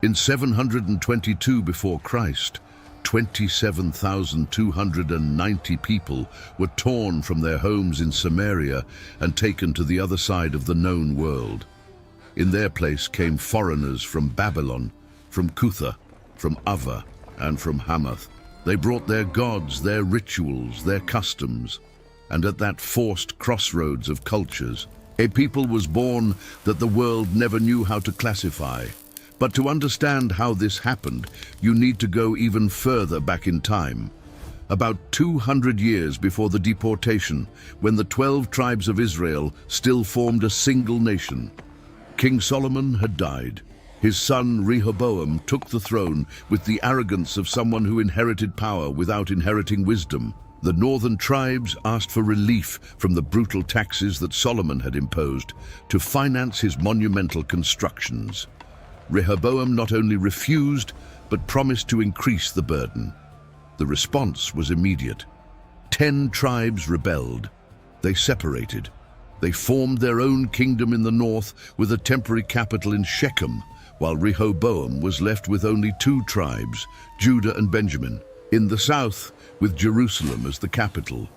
In 722 before Christ, 27,290 people were torn from their homes in Samaria and taken to the other side of the known world. In their place came foreigners from Babylon, from Cutha, from Ava, and from Hamath. They brought their gods, their rituals, their customs, and at that forced crossroads of cultures, a people was born that the world never knew how to classify. But to understand how this happened, you need to go even further back in time. About 200 years before the deportation, when the 12 tribes of Israel still formed a single nation. King Solomon had died. His son Rehoboam took the throne with the arrogance of someone who inherited power without inheriting wisdom. The northern tribes asked for relief from the brutal taxes that Solomon had imposed to finance his monumental constructions. Rehoboam not only refused, but promised to increase the burden. The response was immediate. 10 tribes rebelled. They separated. They formed their own kingdom in the north with a temporary capital in Shechem, while Rehoboam was left with only 2 tribes, Judah and Benjamin. In the south, with Jerusalem as the capital,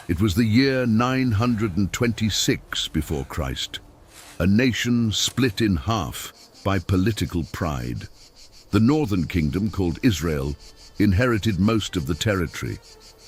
it was the year 926 before Christ. A nation split in half by political pride. The northern kingdom, called Israel, inherited most of the territory,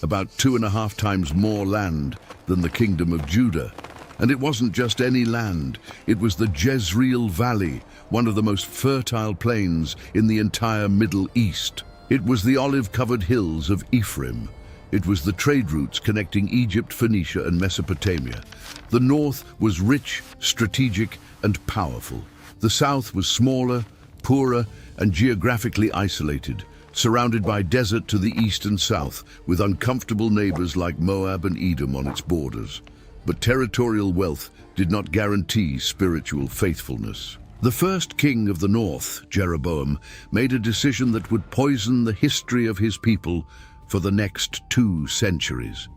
about 2.5 times more land than the kingdom of Judah. And it wasn't just any land, it was the Jezreel Valley, one of the most fertile plains in the entire Middle East. It was the olive-covered hills of Ephraim. It was the trade routes connecting Egypt, Phoenicia, and Mesopotamia. The north was rich, strategic, and powerful. The south was smaller, poorer, and geographically isolated, surrounded by desert to the east and south, with uncomfortable neighbors like Moab and Edom on its borders. But territorial wealth did not guarantee spiritual faithfulness. The first king of the north, Jeroboam, made a decision that would poison the history of his people for the next 2 centuries.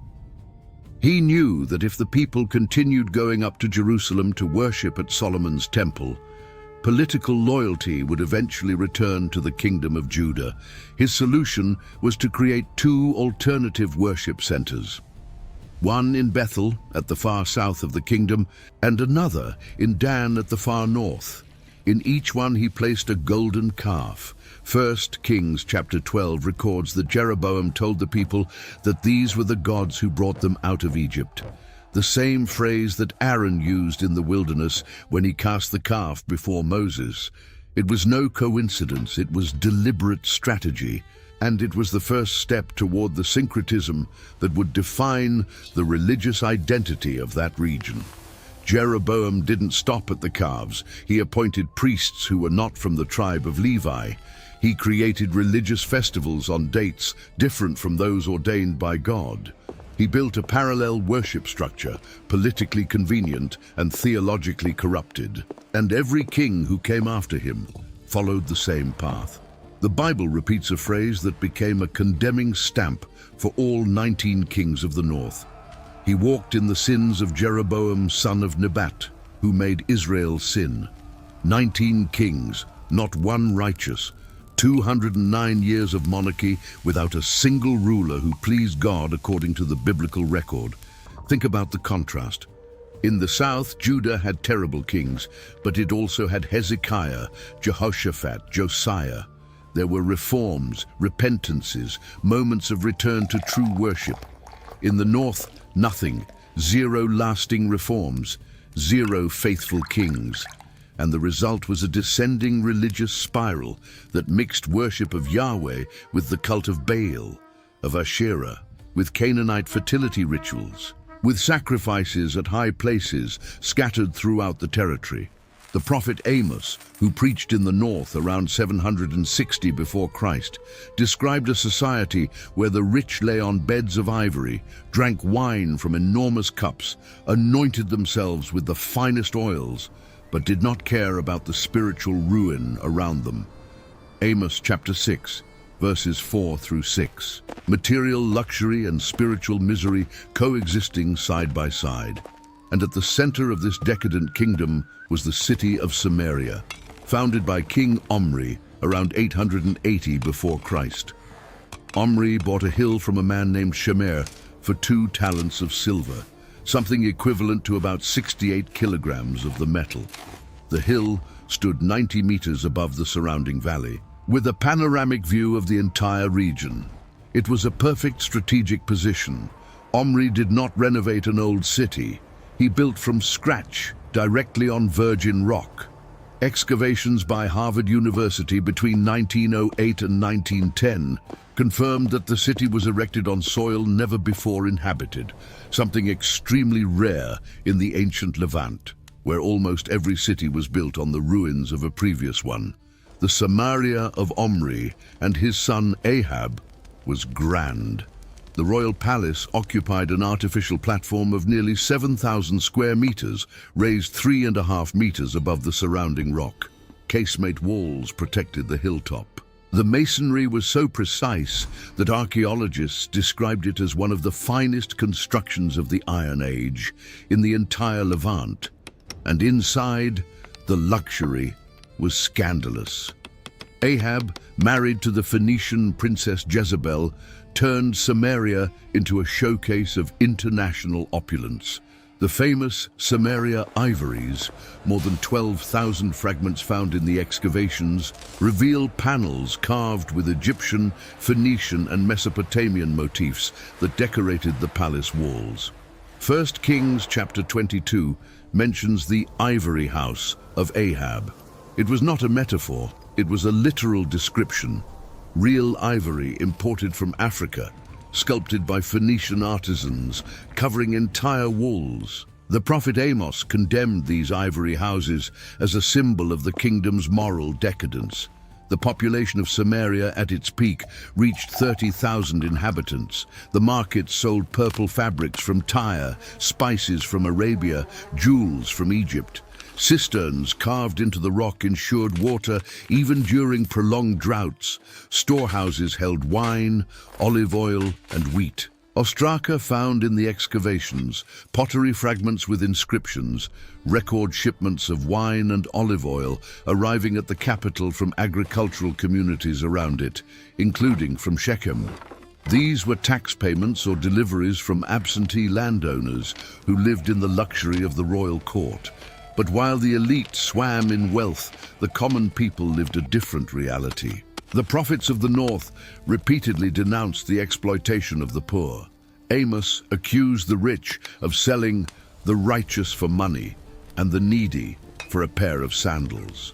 He knew that if the people continued going up to Jerusalem to worship at Solomon's temple, political loyalty would eventually return to the kingdom of Judah. His solution was to create 2 alternative worship centers. One in Bethel, at the far south of the kingdom, and another in Dan at the far north. In each one he placed a golden calf. 1 Kings chapter 12 records that Jeroboam told the people that these were the gods who brought them out of Egypt. The same phrase that Aaron used in the wilderness when he cast the calf before Moses. It was no coincidence, it was deliberate strategy, and it was the first step toward the syncretism that would define the religious identity of that region. Jeroboam didn't stop at the calves. He appointed priests who were not from the tribe of Levi. He created religious festivals on dates different from those ordained by God. He built a parallel worship structure, politically convenient and theologically corrupted. And every king who came after him followed the same path. The Bible repeats a phrase that became a condemning stamp for all 19 kings of the north. He walked in the sins of Jeroboam, son of Nebat, who made Israel sin. 19 kings, not one righteous. 209 years of monarchy without a single ruler who pleased God according to the biblical record. Think about the contrast. In the south, Judah had terrible kings, but it also had Hezekiah, Jehoshaphat, Josiah. There were reforms, repentances, moments of return to true worship. In the north, nothing, 0 lasting reforms, 0 faithful kings. And the result was a descending religious spiral that mixed worship of Yahweh with the cult of Baal, of Asherah, with Canaanite fertility rituals, with sacrifices at high places scattered throughout the territory. The prophet Amos, who preached in the north around 760 before Christ, described a society where the rich lay on beds of ivory, drank wine from enormous cups, anointed themselves with the finest oils, but did not care about the spiritual ruin around them. Amos chapter 6, verses 4 through 6. Material luxury and spiritual misery coexisting side by side. And at the center of this decadent kingdom was the city of Samaria, founded by King Omri around 880 before Christ. Omri bought a hill from a man named Shemer for 2 talents of silver, something equivalent to about 68 kilograms of the metal. The hill stood 90 meters above the surrounding valley, with a panoramic view of the entire region. It was a perfect strategic position. Omri did not renovate an old city. He built from scratch, directly on virgin rock. Excavations by Harvard University between 1908 and 1910 confirmed that the city was erected on soil never before inhabited, something extremely rare in the ancient Levant, where almost every city was built on the ruins of a previous one. The Samaria of Omri and his son Ahab was grand. The royal palace occupied an artificial platform of nearly 7,000 square meters, raised 3.5 meters above the surrounding rock. Casemate walls protected the hilltop. The masonry was so precise that archaeologists described it as one of the finest constructions of the Iron Age in the entire Levant. And inside, the luxury was scandalous. Ahab, married to the Phoenician princess Jezebel, turned Samaria into a showcase of international opulence. The famous Samaria ivories, more than 12,000 fragments found in the excavations, reveal panels carved with Egyptian, Phoenician and Mesopotamian motifs that decorated the palace walls. 1 Kings chapter 22 mentions the ivory house of Ahab. It was not a metaphor, it was a literal description. Real ivory imported from Africa, sculpted by Phoenician artisans, covering entire walls. The prophet Amos condemned these ivory houses as a symbol of the kingdom's moral decadence. The population of Samaria at its peak reached 30,000 inhabitants. The markets sold purple fabrics from Tyre, spices from Arabia, jewels from Egypt. Cisterns carved into the rock ensured water even during prolonged droughts. Storehouses held wine, olive oil, and wheat. Ostraka found in the excavations pottery fragments with inscriptions, record shipments of wine and olive oil arriving at the capital from agricultural communities around it, including from Shechem. These were tax payments or deliveries from absentee landowners who lived in the luxury of the royal court. But while the elite swam in wealth, the common people lived a different reality. The prophets of the north repeatedly denounced the exploitation of the poor. Amos accused the rich of selling the righteous for money and the needy for a pair of sandals.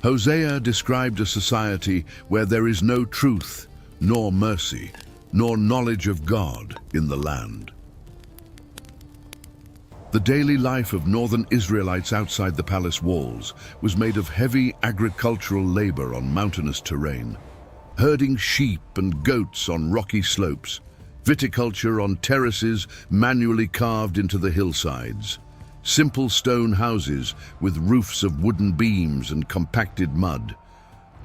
Hosea described a society where there is no truth, nor mercy, nor knowledge of God in the land. The daily life of northern Israelites outside the palace walls was made of heavy agricultural labor on mountainous terrain, herding sheep and goats on rocky slopes, viticulture on terraces manually carved into the hillsides, simple stone houses with roofs of wooden beams and compacted mud,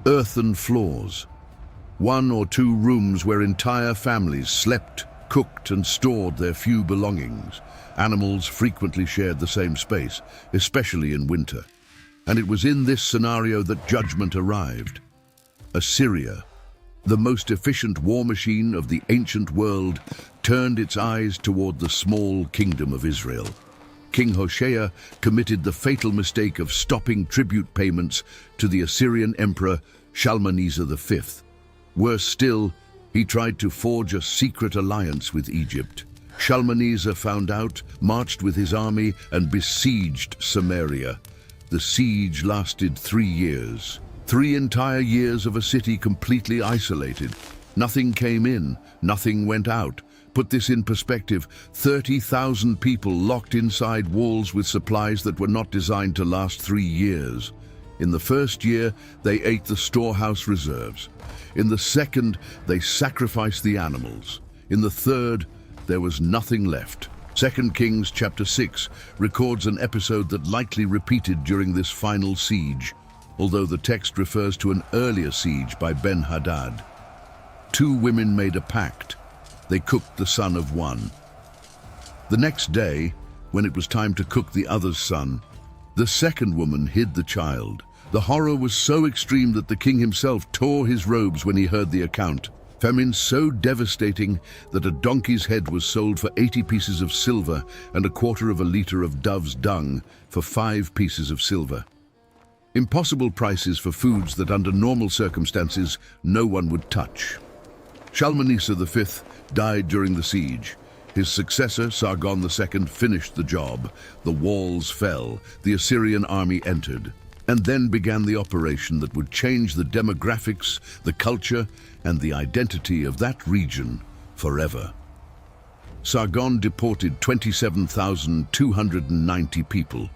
earthen floors, 1 or 2 rooms where entire families slept, cooked and stored their few belongings. Animals frequently shared the same space, especially in winter. And it was in this scenario that judgment arrived. Assyria, the most efficient war machine of the ancient world, turned its eyes toward the small kingdom of Israel. King Hoshea committed the fatal mistake of stopping tribute payments to the Assyrian emperor Shalmaneser V. Worse still, he tried to forge a secret alliance with Egypt. Shalmaneser found out, marched with his army, and besieged Samaria. The siege lasted 3 years. 3 entire years of a city completely isolated. Nothing came in, nothing went out. Put this in perspective, 30,000 people locked inside walls with supplies that were not designed to last 3 years. In the first year, they ate the storehouse reserves. In the second, they sacrificed the animals. In the third, there was nothing left. 2 Kings chapter 6 records an episode that likely repeated during this final siege, although the text refers to an earlier siege by Ben-Hadad. 2 women made a pact. They cooked the son of one. The next day, when it was time to cook the other's son, the second woman hid the child, The horror was so extreme that the king himself tore his robes when he heard the account. Famine so devastating that a donkey's head was sold for 80 pieces of silver and a quarter of a liter of dove's dung for 5 pieces of silver. Impossible prices for foods that under normal circumstances no one would touch. Shalmaneser V died during the siege. His successor, Sargon II, finished the job. The walls fell, the Assyrian army entered, and then began the operation that would change the demographics, the culture, and the identity of that region forever. Sargon deported 27,290 people.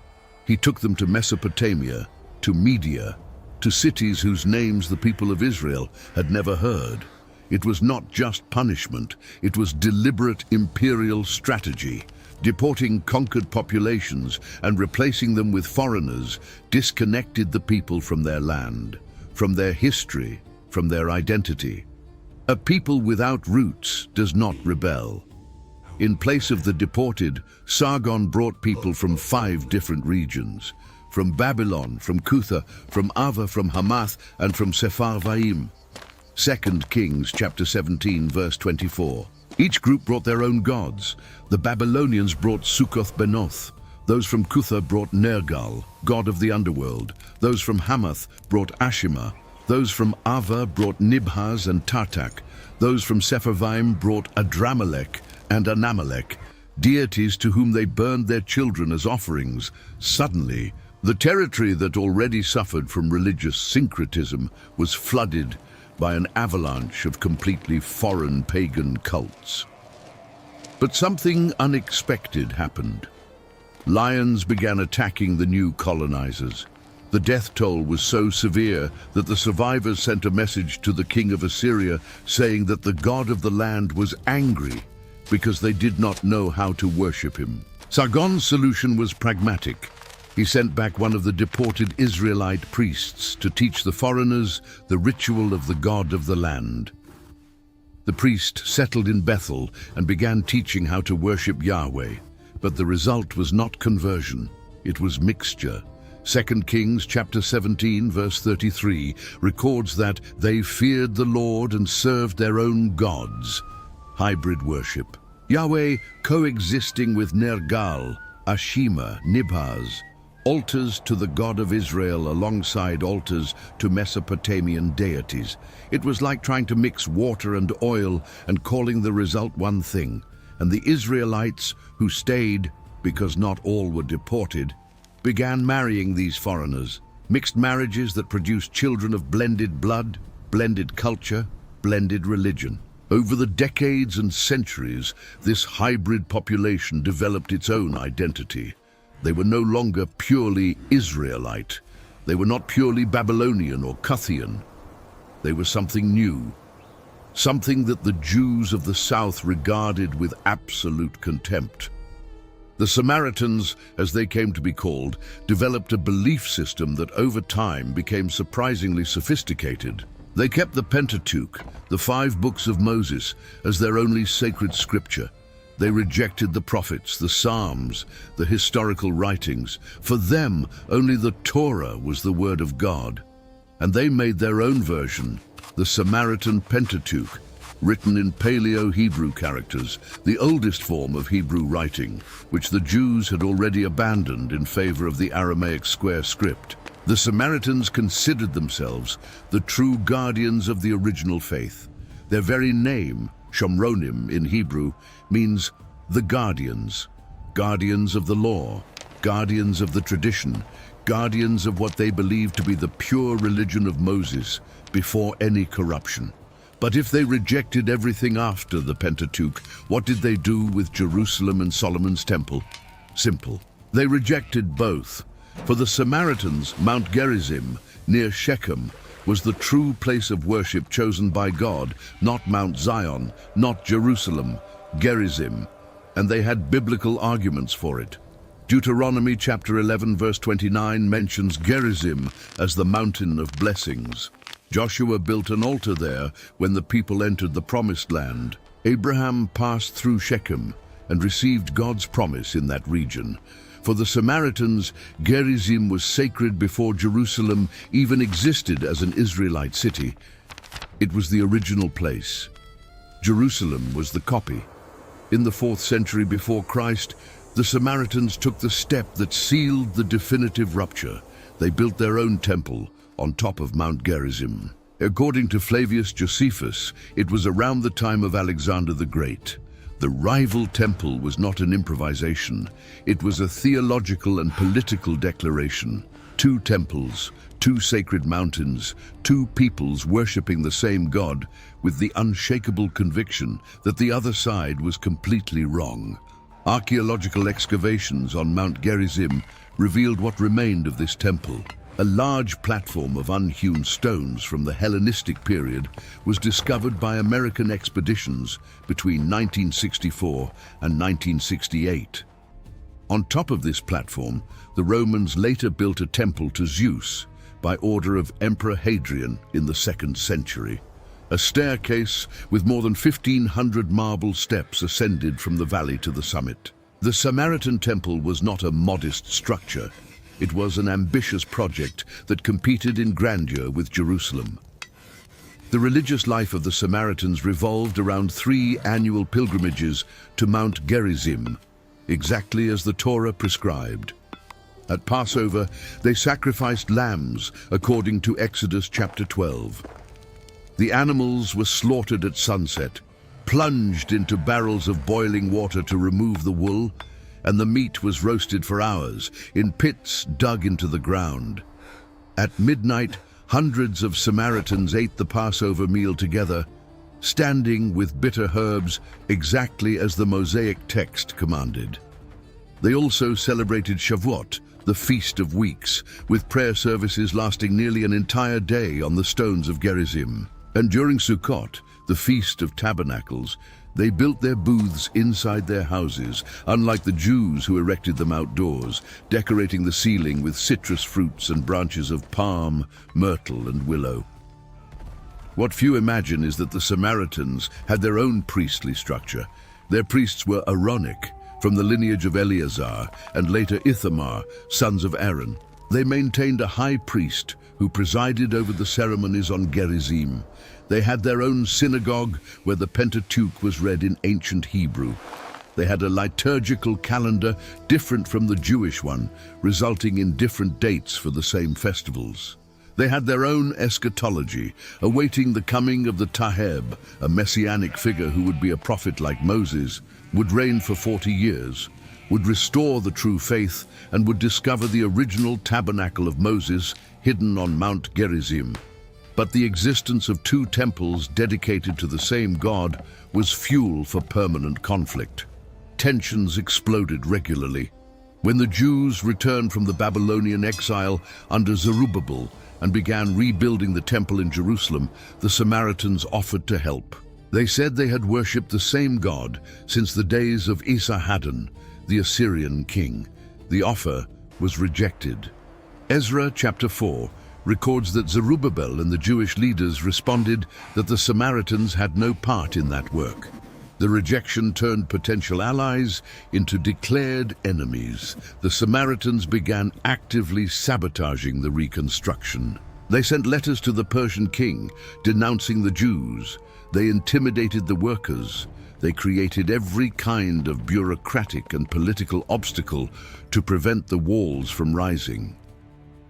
He took them to Mesopotamia, to Media, to cities whose names the people of Israel had never heard. It was not just punishment, it was deliberate imperial strategy. Deporting conquered populations and replacing them with foreigners disconnected the people from their land, from their history, from their identity. A people without roots does not rebel. In place of the deported, Sargon brought people from 5 different regions. From Babylon, from Cutha, from Ava, from Hamath, and from Sepharvaim. 2 Kings chapter 17, verse 24. Each group brought their own gods. The Babylonians brought Succoth-Benoth. Those from Cutha brought Nergal, god of the underworld. Those from Hamath brought Ashima. Those from Ava brought Nibhaz and Tartak. Those from Sepharvaim brought Adramelech and Anamelech, deities to whom they burned their children as offerings. Suddenly, the territory that already suffered from religious syncretism was flooded by an avalanche of completely foreign pagan cults. But something unexpected happened. Lions began attacking the new colonizers. The death toll was so severe that the survivors sent a message to the king of Assyria saying that the god of the land was angry because they did not know how to worship him. Sargon's solution was pragmatic. He sent back one of the deported Israelite priests to teach the foreigners the ritual of the god of the land. The priest settled in Bethel and began teaching how to worship Yahweh, but the result was not conversion, it was mixture. 2 Kings chapter 17 verse 33 records that they feared the Lord and served their own gods. Hybrid worship. Yahweh coexisting with Nergal, Ashima, Nibhaz, altars to the God of Israel alongside altars to Mesopotamian deities. It was like trying to mix water and oil and calling the result one thing. And the Israelites, who stayed because not all were deported, began marrying these foreigners. Mixed marriages that produced children of blended blood, blended culture, blended religion. Over the decades and centuries, this hybrid population developed its own identity. They were no longer purely Israelite. They were not purely Babylonian or Cuthian. They were something new, something that the Jews of the South regarded with absolute contempt. The Samaritans, as they came to be called, developed a belief system that over time became surprisingly sophisticated. They kept the Pentateuch, the 5 books of Moses, as their only sacred scripture. They rejected the prophets, the Psalms, the historical writings. For them, only the Torah was the word of God. And they made their own version, the Samaritan Pentateuch, written in Paleo-Hebrew characters, the oldest form of Hebrew writing, which the Jews had already abandoned in favor of the Aramaic square script. The Samaritans considered themselves the true guardians of the original faith. Their very name, Shomronim in Hebrew, means the guardians, guardians of the law, guardians of the tradition, guardians of what they believed to be the pure religion of Moses before any corruption. But if they rejected everything after the Pentateuch, what did they do with Jerusalem and Solomon's temple? Simple. They rejected both. For the Samaritans, Mount Gerisim, near Shechem, was the true place of worship chosen by God, not Mount Zion, not Jerusalem, Gerizim, and they had biblical arguments for it. Deuteronomy chapter 11 verse 29 mentions Gerizim as the mountain of blessings. Joshua built an altar there when the people entered the promised land. Abraham passed through Shechem and received God's promise in that region. For the Samaritans, Gerisim was sacred before Jerusalem even existed as an Israelite city. It was the original place. Jerusalem was the copy. In the 4th century before Christ, the Samaritans took the step that sealed the definitive rupture. They built their own temple on top of Mount Gerisim. According to Flavius Josephus, it was around the time of Alexander the Great. The rival temple was not an improvisation. It was a theological and political declaration. 2 temples, 2 sacred mountains, 2 peoples worshipping the same God, with the unshakable conviction that the other side was completely wrong. Archaeological excavations on Mount Gerisim revealed what remained of this temple. A large platform of unhewn stones from the Hellenistic period was discovered by American expeditions between 1964 and 1968. On top of this platform, the Romans later built a temple to Zeus by order of Emperor Hadrian in the 2nd century. A staircase with more than 1,500 marble steps ascended from the valley to the summit. The Samaritan temple was not a modest structure. It was an ambitious project that competed in grandeur with Jerusalem. The religious life of the Samaritans revolved around 3 annual pilgrimages to Mount Gerisim, exactly as the Torah prescribed. At Passover, they sacrificed lambs according to Exodus chapter 12. The animals were slaughtered at sunset, plunged into barrels of boiling water to remove the wool, and the meat was roasted for hours in pits dug into the ground. At midnight, hundreds of Samaritans ate the Passover meal together, standing with bitter herbs exactly as the Mosaic text commanded. They also celebrated Shavuot, the Feast of Weeks, with prayer services lasting nearly an entire day on the stones of Gerisim. And during Sukkot, the Feast of Tabernacles, they built their booths inside their houses, unlike the Jews who erected them outdoors, decorating the ceiling with citrus fruits and branches of palm, myrtle, and willow. What few imagine is that the Samaritans had their own priestly structure. Their priests were Aaronic, from the lineage of Eleazar, and later Ithamar, sons of Aaron. They maintained a high priest who presided over the ceremonies on Gerisim. They had their own synagogue where the Pentateuch was read in ancient Hebrew. They had a liturgical calendar different from the Jewish one, resulting in different dates for the same festivals. They had their own eschatology, awaiting the coming of the Taheb, a messianic figure who would be a prophet like Moses, would reign for 40 years, would restore the true faith, and would discover the original tabernacle of Moses hidden on Mount Gerisim. But the existence of 2 temples dedicated to the same God was fuel for permanent conflict. Tensions exploded regularly. When the Jews returned from the Babylonian exile under Zerubbabel and began rebuilding the temple in Jerusalem, the Samaritans offered to help. They said they had worshipped the same God since the days of Esarhaddon, the Assyrian king. The offer was rejected. Ezra chapter 4 records that Zerubbabel and the Jewish leaders responded that the Samaritans had no part in that work. The rejection turned potential allies into declared enemies. The Samaritans began actively sabotaging the reconstruction. They sent letters to the Persian king denouncing the Jews. They intimidated the workers. They created every kind of bureaucratic and political obstacle to prevent the walls from rising.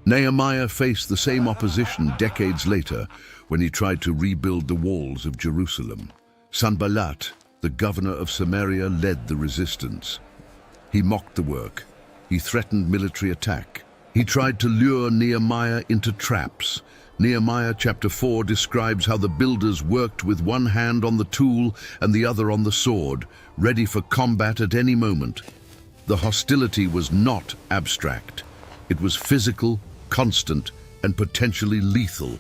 Nehemiah faced the same opposition decades later when he tried to rebuild the walls of Jerusalem. Sanballat, the governor of Samaria, led the resistance. He mocked the work. He threatened military attack. He tried to lure Nehemiah into traps. Nehemiah chapter 4 describes how the builders worked with one hand on the tool and the other on the sword, ready for combat at any moment. The hostility was not abstract. It was physical, constant, and potentially lethal.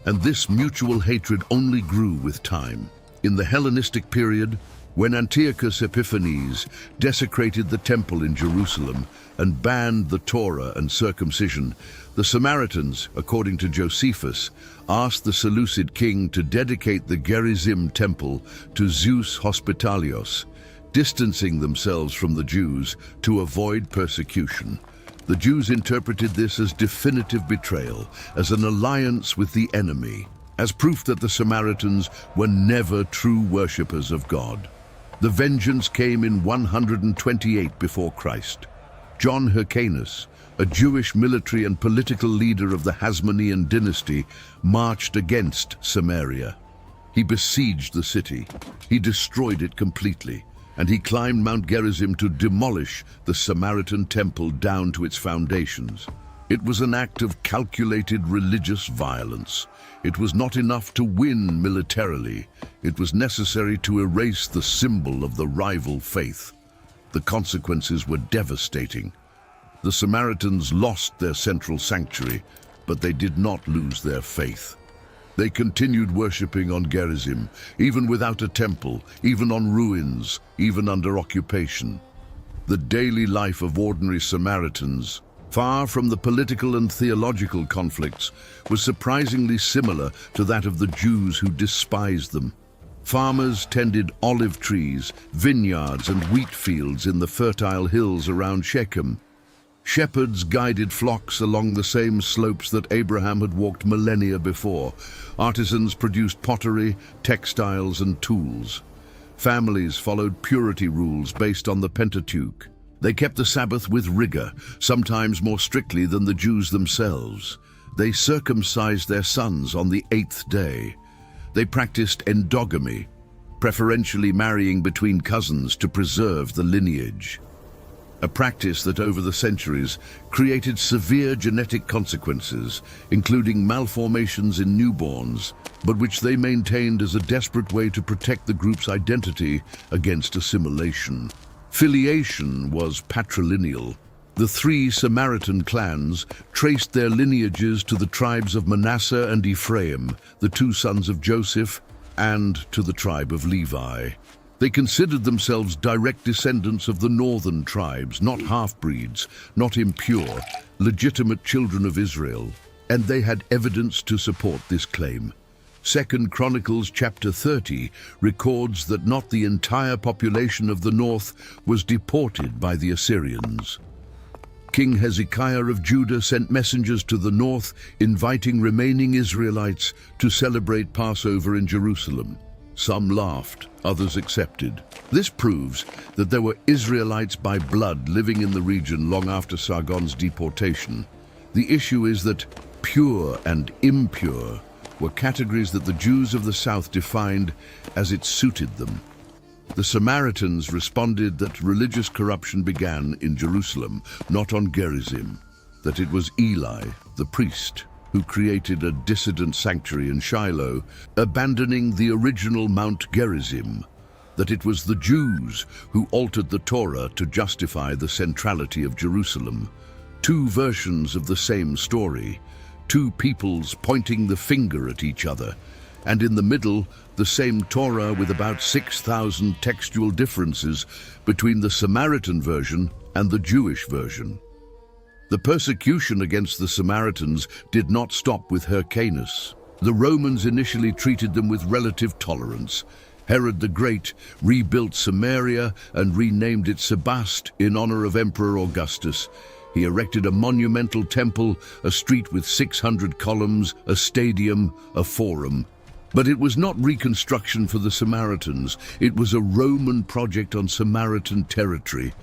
And this mutual hatred only grew with time. In the Hellenistic period, when Antiochus Epiphanes desecrated the temple in Jerusalem and banned the Torah and circumcision, the Samaritans, according to Josephus, asked the Seleucid king to dedicate the Gerisim temple to Zeus Hospitalios, distancing themselves from the Jews to avoid persecution. The Jews interpreted this as definitive betrayal, as an alliance with the enemy, as proof that the Samaritans were never true worshippers of God. The vengeance came in 128 before Christ. John Hyrcanus, a Jewish military and political leader of the Hasmonean dynasty, marched against Samaria. He besieged the city, he destroyed it completely, and he climbed Mount Gerisim to demolish the Samaritan temple down to its foundations. It was an act of calculated religious violence. It was not enough to win militarily. It was necessary to erase the symbol of the rival faith. The consequences were devastating. The Samaritans lost their central sanctuary, but they did not lose their faith. They continued worshipping on Gerisim, even without a temple, even on ruins, even under occupation. The daily life of ordinary Samaritans, far from the political and theological conflicts, was surprisingly similar to that of the Jews who despised them. Farmers tended olive trees, vineyards and wheat fields in the fertile hills around Shechem. Shepherds guided flocks along the same slopes that Abraham had walked millennia before. Artisans produced pottery, textiles, and tools. Families followed purity rules based on the Pentateuch. They kept the Sabbath with rigor, sometimes more strictly than the Jews themselves. They circumcised their sons on the 8th day. They practiced endogamy, preferentially marrying between cousins to preserve the lineage. A practice that over the centuries created severe genetic consequences, including malformations in newborns, but which they maintained as a desperate way to protect the group's identity against assimilation. Filiation was patrilineal. The 3 Samaritan clans traced their lineages to the tribes of Manasseh and Ephraim, the 2 sons of Joseph, and to the tribe of Levi. They considered themselves direct descendants of the northern tribes, not half-breeds, not impure, legitimate children of Israel, and they had evidence to support this claim. 2 Chronicles chapter 30 records that not the entire population of the north was deported by the Assyrians. King Hezekiah of Judah sent messengers to the north, inviting remaining Israelites to celebrate Passover in Jerusalem. Some laughed, others accepted. This proves that there were Israelites by blood living in the region long after Sargon's deportation. The issue is that pure and impure were categories that the Jews of the south defined as it suited them. The Samaritans responded that religious corruption began in Jerusalem, not on Gerisim, that it was Eli, the priest, who created a dissident sanctuary in Shiloh, abandoning the original Mount Gerisim, that it was the Jews who altered the Torah to justify the centrality of Jerusalem. 2 versions of the same story, 2 peoples pointing the finger at each other, and in the middle, the same Torah with about 6,000 textual differences between the Samaritan version and the Jewish version. The persecution against the Samaritans did not stop with Hyrcanus. The Romans initially treated them with relative tolerance. Herod the Great rebuilt Samaria and renamed it Sebaste in honor of Emperor Augustus. He erected a monumental temple, a street with 600 columns, a stadium, a forum. But it was not reconstruction for the Samaritans. It was a Roman project on Samaritan territory.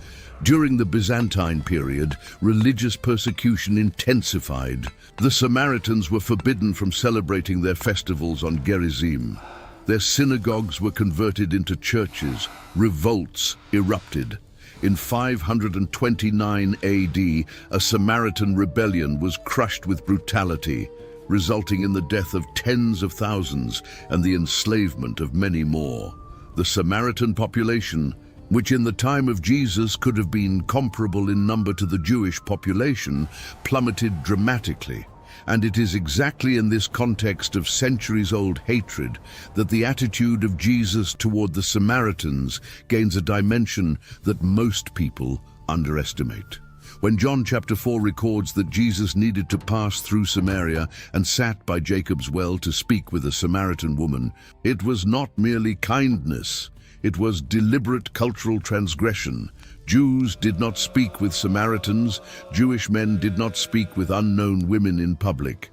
During the Byzantine period, religious persecution intensified. The Samaritans were forbidden from celebrating their festivals on Gerisim. Their synagogues were converted into churches. Revolts erupted. In 529 AD, a Samaritan rebellion was crushed with brutality, resulting in the death of tens of thousands and the enslavement of many more. The Samaritan population, which in the time of Jesus could have been comparable in number to the Jewish population, plummeted dramatically. And it is exactly in this context of centuries-old hatred that the attitude of Jesus toward the Samaritans gains a dimension that most people underestimate. When John chapter 4 records that Jesus needed to pass through Samaria and sat by Jacob's well to speak with a Samaritan woman, it was not merely kindness. It was deliberate cultural transgression. Jews did not speak with Samaritans. Jewish men did not speak with unknown women in public.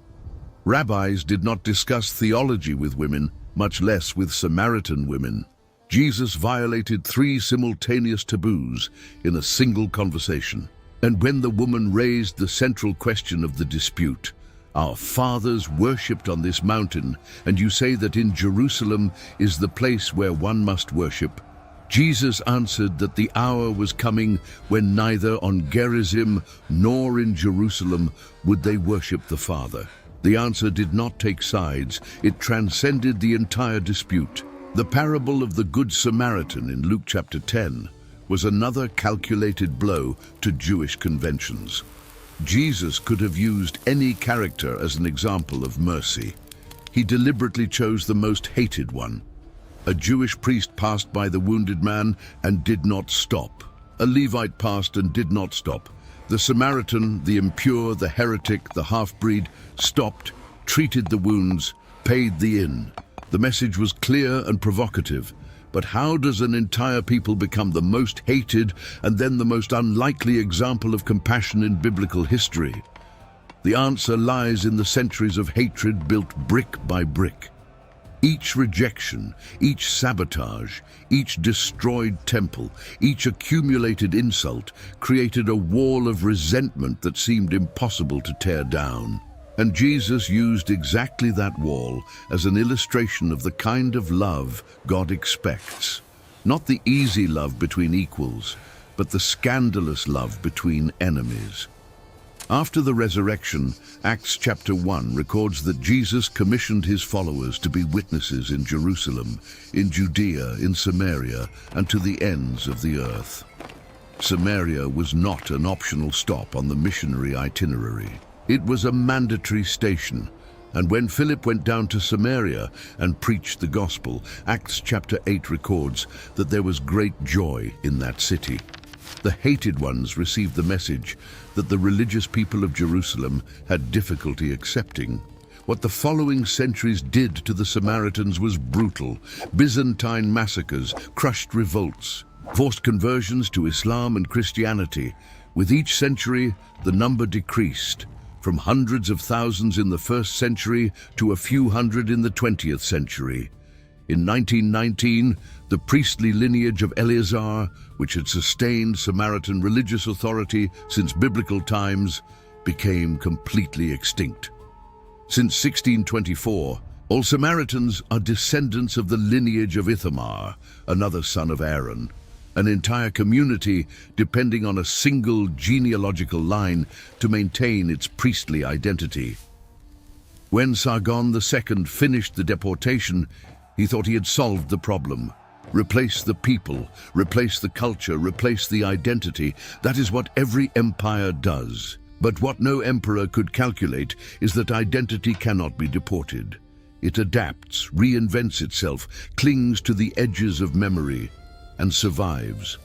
Rabbis did not discuss theology with women, much less with Samaritan women. Jesus violated 3 simultaneous taboos in a single conversation. And when the woman raised the central question of the dispute, "Our fathers worshipped on this mountain, and you say that in Jerusalem is the place where one must worship," Jesus answered that the hour was coming when neither on Gerisim nor in Jerusalem would they worship the Father. The answer did not take sides. It transcended the entire dispute. The parable of the Good Samaritan in Luke chapter 10 was another calculated blow to Jewish conventions. Jesus could have used any character as an example of mercy. He deliberately chose the most hated one. A Jewish priest passed by the wounded man and did not stop. A Levite passed and did not stop. The Samaritan, the impure, the heretic, the half-breed, stopped, treated the wounds, paid the inn. The message was clear and provocative. But how does an entire people become the most hated and then the most unlikely example of compassion in biblical history? The answer lies in the centuries of hatred built brick by brick. Each rejection, each sabotage, each destroyed temple, each accumulated insult created a wall of resentment that seemed impossible to tear down. And Jesus used exactly that wall as an illustration of the kind of love God expects. Not the easy love between equals, but the scandalous love between enemies. After the resurrection, Acts chapter 1 records that Jesus commissioned his followers to be witnesses in Jerusalem, in Judea, in Samaria, and to the ends of the earth. Samaria was not an optional stop on the missionary itinerary. It was a mandatory station. And when Philip went down to Samaria and preached the gospel, Acts chapter 8 records that there was great joy in that city. The hated ones received the message that the religious people of Jerusalem had difficulty accepting. What the following centuries did to the Samaritans was brutal. Byzantine massacres, crushed revolts, forced conversions to Islam and Christianity. With each century, the number decreased, from hundreds of thousands in the 1st century to a few hundred in the 20th century. In 1919, the priestly lineage of Eleazar, which had sustained Samaritan religious authority since biblical times, became completely extinct. Since 1624, all Samaritans are descendants of the lineage of Ithamar, another son of Aaron, an entire community depending on a single genealogical line to maintain its priestly identity. When Sargon II finished the deportation, he thought he had solved the problem. Replace the people, replace the culture, replace the identity. That is what every empire does. But what no emperor could calculate is that identity cannot be deported. It adapts, reinvents itself, clings to the edges of memory, and survives.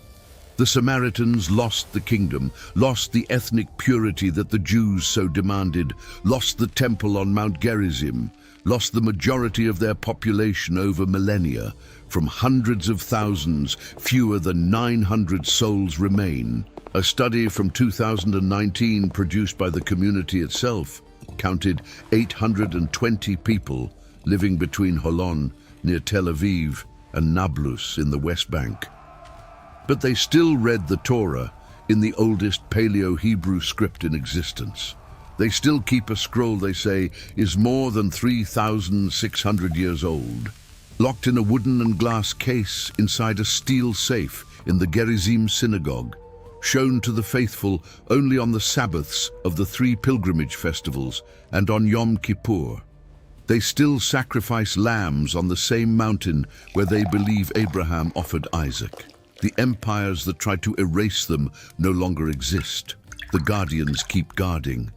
The Samaritans lost the kingdom, lost the ethnic purity that the Jews so demanded, lost the temple on Mount Gerisim, lost the majority of their population over millennia. From hundreds of thousands, fewer than 900 souls remain. A study from 2019 produced by the community itself counted 820 people living between Holon, near Tel Aviv, and Nablus in the West Bank. But they still read the Torah in the oldest Paleo-Hebrew script in existence. They still keep a scroll they say is more than 3,600 years old, locked in a wooden and glass case inside a steel safe in the Gerisim synagogue, shown to the faithful only on the Sabbaths of the 3 pilgrimage festivals and on Yom Kippur. They still sacrifice lambs on the same mountain where they believe Abraham offered Isaac. The empires that tried to erase them no longer exist. The guardians keep guarding.